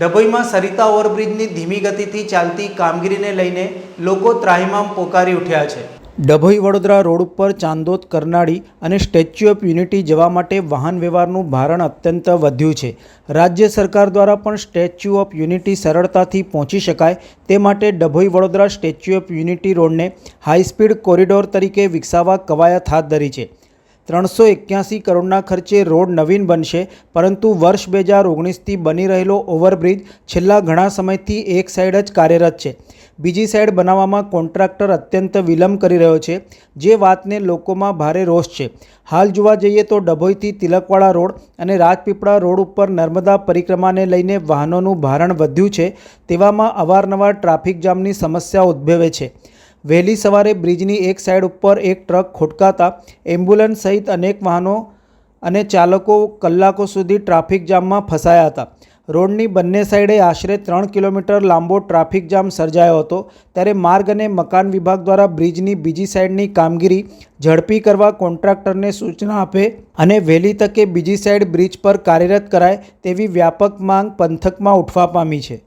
ડભોઈમાં સરિતા ઓવરબ્રિજની ધીમી ગતિથી ચાલતી કામગીરીને લઈને લોકો ત્રાહિમામ પોકારી ઉઠ્યા છે। ડભોઈ વડોદરા રોડ ઉપર ચાંદોદ કરનાળી અને સ્ટેચ્યુ ઓફ યુનિટી જવા માટે વાહન વ્યવહારનું ભારણ અત્યંત વધ્યું છે। રાજ્ય સરકાર દ્વારા પણ સ્ટેચ્યુ ઓફ યુનિટી સરળતાથી પહોંચી શકાય તે માટે Dabhoi Vadodara Statue of Unity રોડને હાઈસ્પીડ કોરિડોર તરીકે વિકસાવવા કવાયત હાથ ધરી છે। 381 કરોડના ખર્ચે રોડ નવીન બનશે, પરંતુ વર્ષ 2019થી બની રહેલો ઓવરબ્રિજ છેલ્લા ઘણા સમયથી એક સાઈડ જ કાર્યરત છે। બીજી સાઈડ બનાવવામાં કોન્ટ્રાક્ટર અત્યંત વિલંબ કરી રહ્યો છે, જે વાતને લોકોમાં ભારે રોષ છે। હાલ જોવા જઈએ તો ડભોઈથી તિલકવાડા રોડ અને રાજપીપળા રોડ ઉપર નર્મદા પરિક્રમાને લઈને વાહનોનું ભારણ વધ્યું છે। તેવામાં અવારનવાર ટ્રાફિક જામની સમસ્યા ઉદ્ભવે છે। વહેલી સવારે બ્રિજની એક સાઈડ ઉપર એક ટ્રક ખોટકાતા એમ્બ્યુલન્સ સહિત અનેક વાહનો અને ચાલકો કલાકો સુધી ટ્રાફિક જામમાં ફસાયા હતા। રોડની બંને સાઈડે આશરે 3 કિલોમીટર લાંબો ટ્રાફિક જામ સર્જાયો હતો। ત્યારે માર્ગ અને મકાન વિભાગ દ્વારા બ્રિજની બીજી સાઈડની કામગીરી ઝડપી કરવા કોન્ટ્રાક્ટરને સૂચના આપે અને વહેલી તકે બીજી સાઈડ બ્રિજ પર કાર્યરત કરાય તેવી વ્યાપક માંગ પંથકમાં ઉઠવા પામી છે।